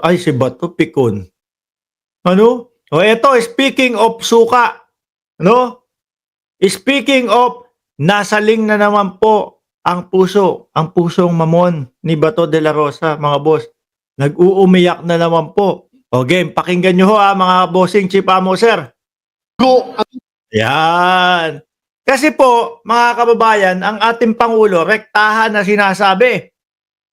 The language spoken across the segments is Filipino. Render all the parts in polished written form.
Ay, si Bato pikon. Ano? O eto, speaking of suka, no? Speaking of, nasaling na naman po ang puso, ang pusong mamon ni Bato de la Rosa, mga boss. Nag-uumiyak na naman po. O game, pakinggan nyo ho mga bossing chief amo, sir. Go! Yan. Kasi po, mga kababayan, ang ating Pangulo, rektahan na sinasabi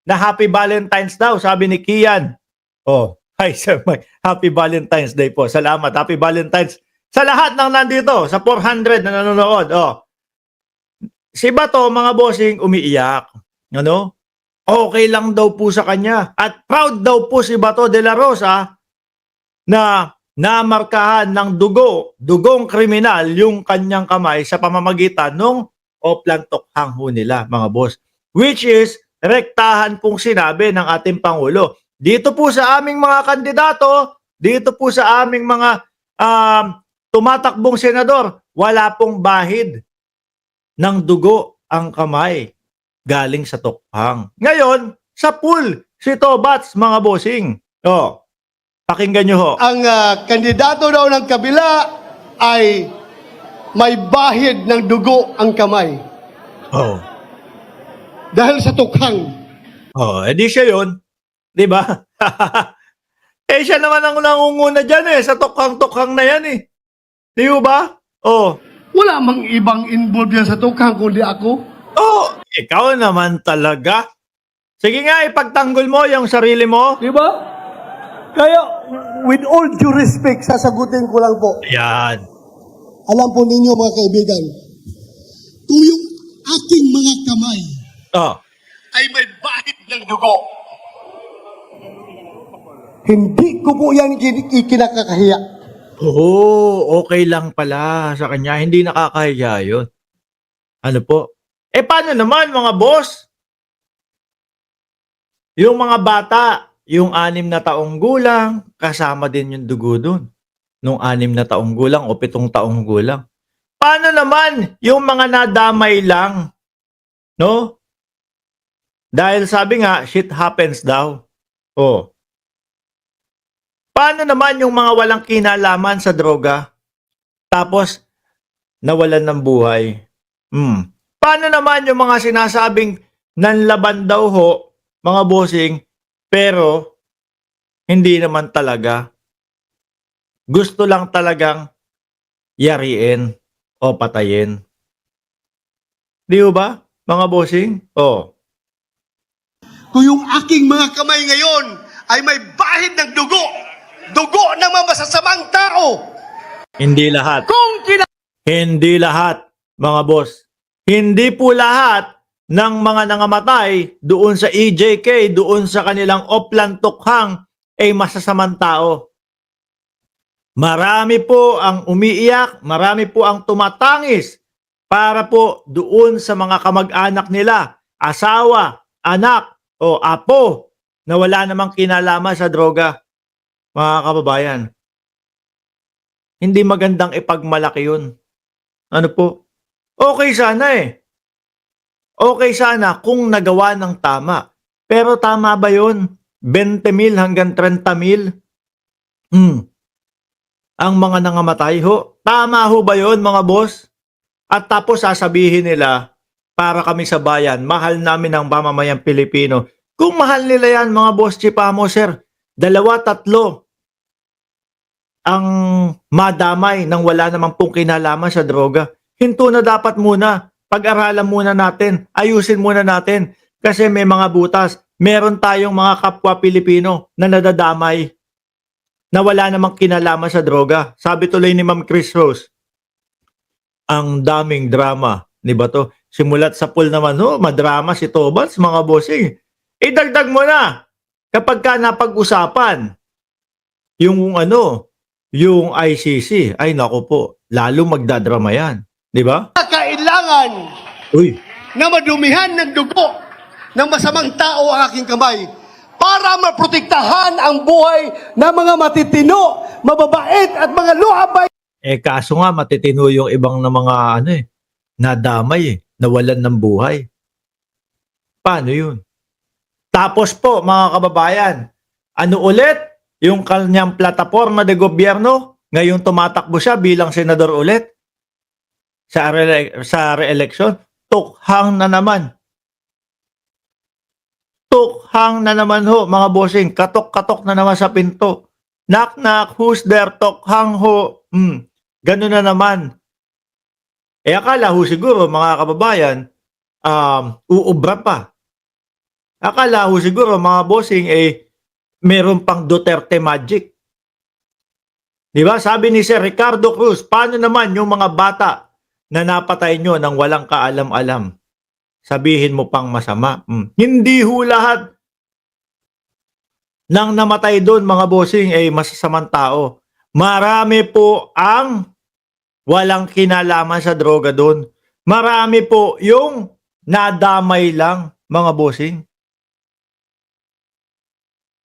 na Happy Valentine's daw, sabi ni Kian. Oh, hi Sir Mike. Happy Valentine's Day po. Salamat. Happy Valentine's sa lahat ng nandito, sa 400 na nanonood. Oh. Si Bato, mga bossing, umiiyak. Ano? Okay lang daw po sa kanya. At proud daw po si Bato de la Rosa na namarkahan ng dugong kriminal yung kanyang kamay sa pamamagitan ng Oplan Tokhang ho nila, mga boss. Which is, rektahan pong sinabi ng ating Pangulo. Dito po sa aming mga kandidato, dito po sa aming mga tumatakbong senador, wala pong bahid ng dugo ang kamay galing sa Tokhang. Ngayon, sa pool, si Tobats, mga bossing. Oh, pakinggan nyo ho. Ang kandidato daw ng kabila ay may bahid ng dugo ang kamay. Oh. Dahil sa tukhang. Oh, edi siya yun. Di ba? Eh, siya naman ang nangunguna dyan sa Tokhang-Tokhang na yan eh. Di ba? Oh. Wala mang ibang involved yan sa tukhang kundi ako. Oh, ikaw naman talaga. Sige nga, ipagtanggol mo yung sarili mo. Di ba? Kaya, with all due respect, sasagutin ko lang po. Yan. Alam po ninyo mga kaibigan, kung yung aking mga kamay Oh. ay may bahid ng dugo, hindi ko po yan ikinakakahiya. Oh, okay lang pala sa kanya. Hindi nakakahiya yun. Ano po? Eh, paano naman mga boss? Yung mga bata, yung 6 na taong gulang, kasama din yung dugo dun. Nung 6 na taong gulang o 7 taong gulang. Paano naman yung mga nadamay lang? No? Dahil sabi nga, shit happens daw. Oh. Paano naman yung mga walang kinalaman sa droga? Tapos, nawalan ng buhay? Paano naman yung mga sinasabing nanlaban daw ho, mga bossing, pero hindi naman talaga. Gusto lang talagang yariin o patayin. Di ba, mga bossing? Oh. Kung yung aking mga kamay ngayon ay may bahid ng dugo, dugo ng mga masasamang tao. Hindi lahat. Kung Hindi lahat, mga boss. Hindi po lahat ng mga nangamatay doon sa EJK, doon sa kanilang Oplan Tokhang, ay masasamang tao. Marami po ang umiiyak, marami po ang tumatangis para po doon sa mga kamag-anak nila, asawa, anak, o apo na wala namang kinalaman sa droga. Mga kababayan, hindi magandang ipagmalaki yun. Ano po? Okay sana eh. Okay sana kung nagawa ng tama. Pero tama ba yun? 20,000 hanggang 30,000? Ang mga nangamatay ho. Tama ho ba yun, mga boss? At tapos sasabihin nila, para kami sa bayan, mahal namin ang pamamayang Pilipino. Kung mahal nila yan, mga boss chipamo, sir, 2-3 ang madamay nang wala namang pong kinalaman sa droga. Hinto na dapat muna. Pag-aralan muna natin. Ayusin muna natin. Kasi may mga butas. Meron tayong mga kapwa Pilipino na nadadamay na wala namang kinalaman sa droga. Sabi tuloy ni Ma'am Chris Rose, ang daming drama ni Bato. Simulat sa pool naman, madrama si Tobats, mga bossing. Idagdag mo na kapag ka napag-usapan yung yung ICC, ay nako po, lalo magdadrama yan. Di ba? kailangan Uy, na madumihan ng dugo ng masamang tao ang aking kamay para maprotektahan ang buhay ng mga matitino, mababait at mga luhabay. kaso nga matitino yung ibang na mga nadamay nawalan ng buhay. Paano yun? Tapos po, mga kababayan, Ano ulit? Yung kanyang plataforma de gobyerno, ngayong tumatakbo siya bilang senador ulit sa re-election. Tukhang na naman. Tukhang na naman ho, mga bossing. Katok-katok na naman sa pinto. Knock knock, who's there? Tukhang ho. Ganun na naman. Akala ho siguro, mga kababayan, uubra pa. Akala ho siguro, mga bossing, meron pang Duterte magic. Di ba? Sabi ni Sir Ricardo Cruz, paano naman yung mga bata na napatay nyo ng walang kaalam-alam? Sabihin mo pang masama. Hindi ho lahat ng namatay doon, mga bossing, ay masasamang tao. Marami po ang walang kinalaman sa droga doon. Marami po yung nadamay lang, mga bossing.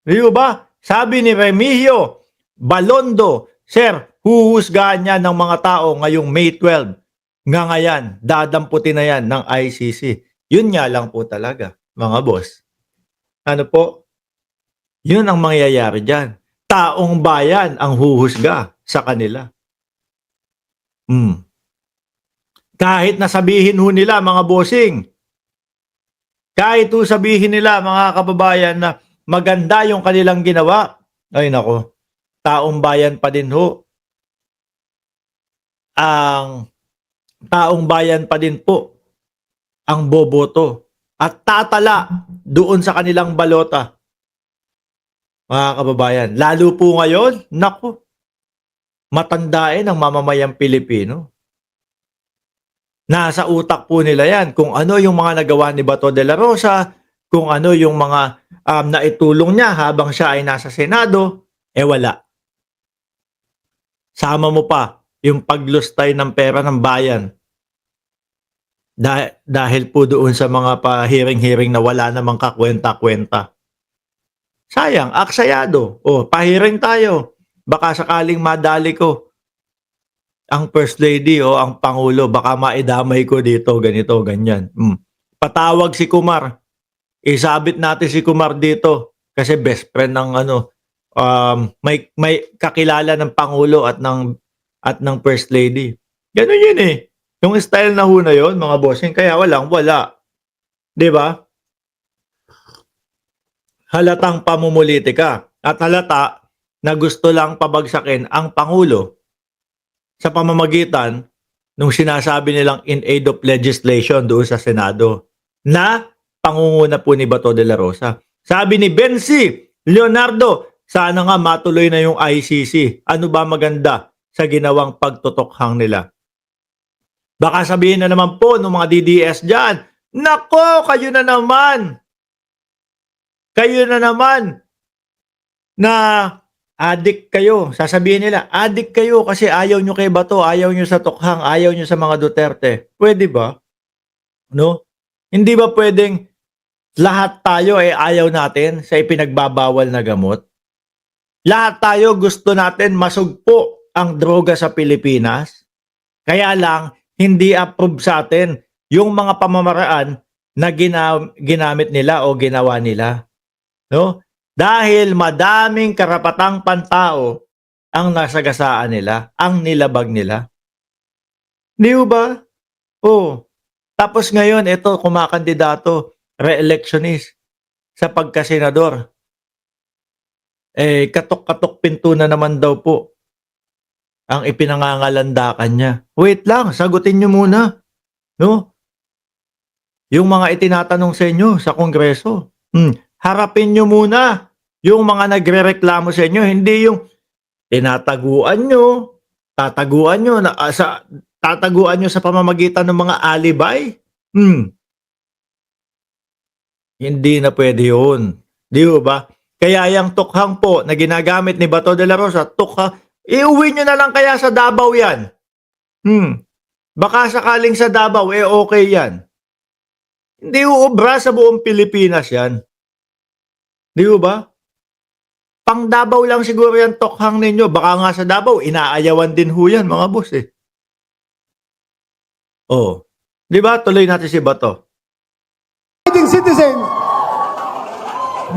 Di ba? Sabi ni Remigio Balondo, Sir, huhusgahan niya ng mga tao ngayong May 12. Nga ngayon, dadamputin na yan ng ICC. Yun nga lang po talaga, mga boss. Ano po? Yun ang mangyayari dyan. Taong bayan ang huhusga sa kanila. Kahit na sabihin ho nila, mga bossing, kahit ho sabihin nila, mga kababayan, na maganda yung kanilang ginawa, ay nako, taong bayan pa din ho. Ang taong bayan pa din po ang boboto at tatala doon sa kanilang balota. Mga kababayan, lalo po ngayon, nako, matandain ang mamamayang Pilipino. Nasa utak po nila yan kung ano yung mga nagawa ni Bato de la Rosa, kung ano yung mga naitulong niya habang siya ay nasa Senado, wala. Sama mo pa yung paglustay ng pera ng bayan. Dahil po doon sa mga pahiring-hiring na wala namang kakwenta-kwenta. Sayang, aksayado. Pahiring tayo. Baka sakaling madali ko ang First Lady o ang Pangulo. Baka maidamay ko dito, ganito, ganyan. Patawag si Kumar. Isabit natin si Kumar dito. Kasi best friend ng may kakilala ng Pangulo at ng First Lady. Ganun yun eh. Yung style na ho na yun, mga bossing, kaya wala. Diba? Halatang pamumulitika at halata na gusto lang pabagsakin ang Pangulo sa pamamagitan nung sinasabi nilang in aid of legislation doon sa Senado na pangunguna po ni Bato de la Rosa. Sabi ni Bensi Leonardo, sana nga matuloy na yung ICC. Ano ba maganda sa ginawang pagtutokhang nila? Baka sabihin na naman po ng mga DDS dyan, nako, kayo na naman. Kayo na naman na addict kayo. Sasabihin nila, addict kayo kasi ayaw nyo kay Bato, ayaw nyo sa Tokhang, ayaw nyo sa mga Duterte. Pwede ba? No? Hindi ba pwedeng lahat tayo ay ayaw natin sa ipinagbabawal na gamot? Lahat tayo gusto natin masugpo ang droga sa Pilipinas. Kaya lang, hindi approve sa atin yung mga pamamaraan na ginamit nila o ginawa nila. No? Dahil madaming karapatang pantao ang nasagasaan nila, ang nilabag nila. Di ba? Tapos ngayon, ito, kumakandidato, re-electionist sa pagkasenador. Katok-katok pinto na naman daw po ang ipinangangalandakan niya. Wait lang, sagutin niyo muna. No? Yung mga itinatanong sa inyo sa Kongreso. Harapin nyo muna yung mga nagrereklamo sa inyo, hindi yung tataguan nyo sa pamamagitan ng mga alibay. Hindi na pwede yun. Di ba? Kaya yung tukhang po na ginagamit ni Bato de la Rosa, tukhang, iuwi nyo na lang kaya sa Davao yan. Baka sakaling sa Davao, okay yan. Hindi uubra sa buong Pilipinas yan. Di ba? Pang Davao lang siguro yan tokhang ninyo. Baka nga sa Davao, inaayawan din ho yan, mga boss eh. Di ba? Tuloy natin si Bato. Citizen,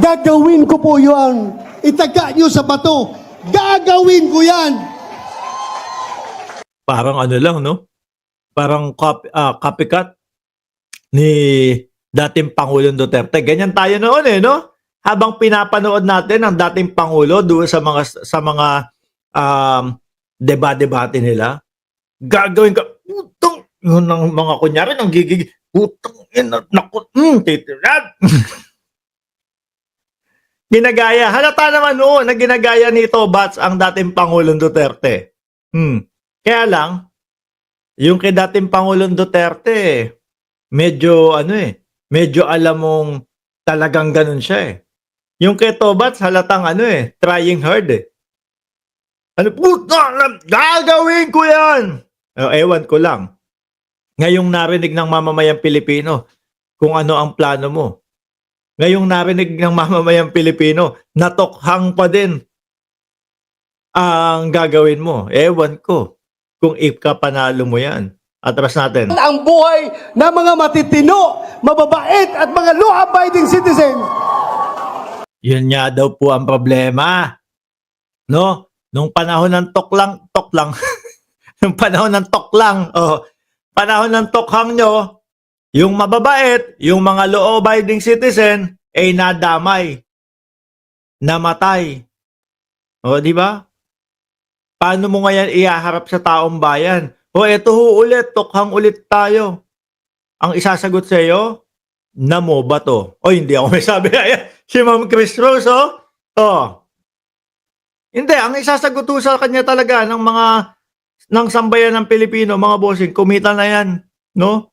gagawin ko po yung itaga nyo sa bato. Gagawin ko yan. Parang ano lang, no? Parang copycat ni dating Pangulong Duterte. Ganyan tayo noon eh, no? Habang pinapanood natin ang dating Pangulo doon sa mga debate nila, gagawin ka, utang, yun ang mga kunyari, nang gigig, utang, naku, titiran. Ginagaya. Halata naman noon na ginagaya ni Tobats ang dating Pangulong Duterte. Kaya lang, yung kay dating Pangulong Duterte, medyo medyo alam mong talagang ganun siya eh. Yung kay Tobats, halatang trying hard eh. Puta, gagawin ko yan! Ewan ko lang. Ngayong narinig ng mamamayang Pilipino kung ano ang plano mo. Ngayong narinig ng mamamayang Pilipino, natokhang pa din ang gagawin mo. Ewan ko kung ikapanalo mo yan. Atras natin. Ang buhay ng mga matitino, mababait at mga law-abiding citizens. Yun nga daw po ang problema. No? Nung panahon ng toklang, nung panahon ng toklang, panahon ng tokhang nyo, yung mababait, yung mga law-abiding citizen, ay nadamay, namatay. Di ba? Paano mo ngayon ihaharap sa taong bayan? Eto ulit, tokhang ulit tayo. Ang isasagot sa iyo, namo ba to? Hindi ako may sabi. Si Ma'am Chris Rose, Hindi, ang isasagot sa kanya talaga ng sambayan ng Pilipino, mga bossing, kumita na yan, no?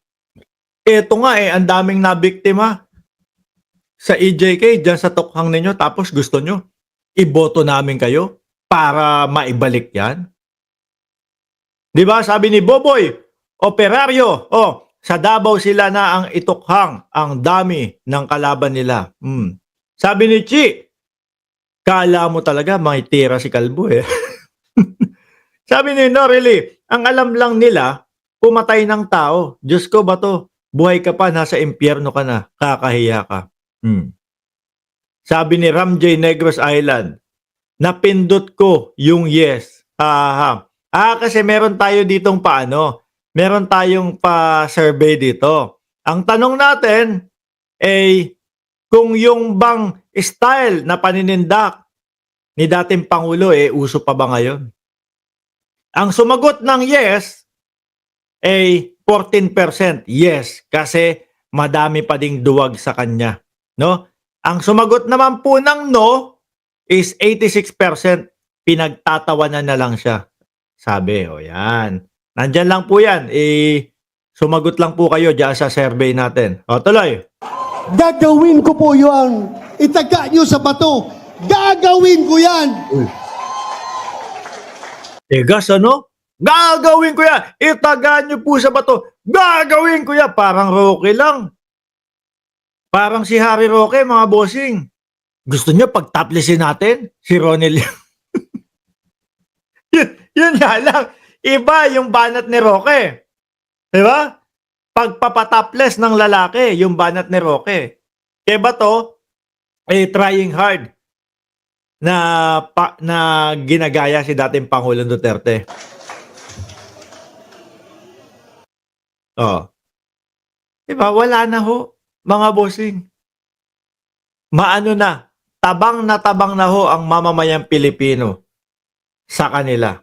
Eto nga ang daming nabiktima sa EJK, dyan sa tokhang ninyo, tapos gusto nyo, iboto namin kayo para maibalik yan. Di ba? Sabi ni Boboy, operaryo, sa Davao sila na ang itokhang, ang dami ng kalaban nila. Sabi ni Chi, kala mo talaga may tira si Kalbo eh. Sabi ni Norely, ang alam lang nila, pumatay ng tao. Diyos ko ba to? Buhay ka pa, nasa impyerno ka na. Kakahiya ka. Sabi ni Ram J. Negros Island, napindot ko yung yes. Kasi meron tayo ditong meron tayong pa-survey dito. Ang tanong natin ay kung yung bang style na paninindak ni dating Pangulo uso pa ba ngayon? Ang sumagot ng yes ay 14% yes kasi madami pa ding duwag sa kanya, no? Ang sumagot naman po ng no is 86%, pinagtatawanan na lang siya. Sabi, yan. Nandyan lang po yan. Sumagot lang po kayo dyan sa survey natin. Tuloy. Gagawin ko po yun. Itaga nyo sa bato. Gagawin ko yan. Tigas, ano? Gagawin ko yan. Itaga nyo po sa bato. Gagawin ko yan. Parang Roque lang. Parang si Harry Roque, mga bossing. Gusto nyo pag-toplessin natin? Si Ronel. yun nga lang. Iba yung banat ni Roque. Diba? Pagpapatopless ng lalaki, yung banat ni Roque. Kaya ba to, trying hard na ginagaya si dating Pangulong Duterte. Diba? Wala na ho, mga bossing. Tabang na ho ang mamamayang Pilipino sa kanila.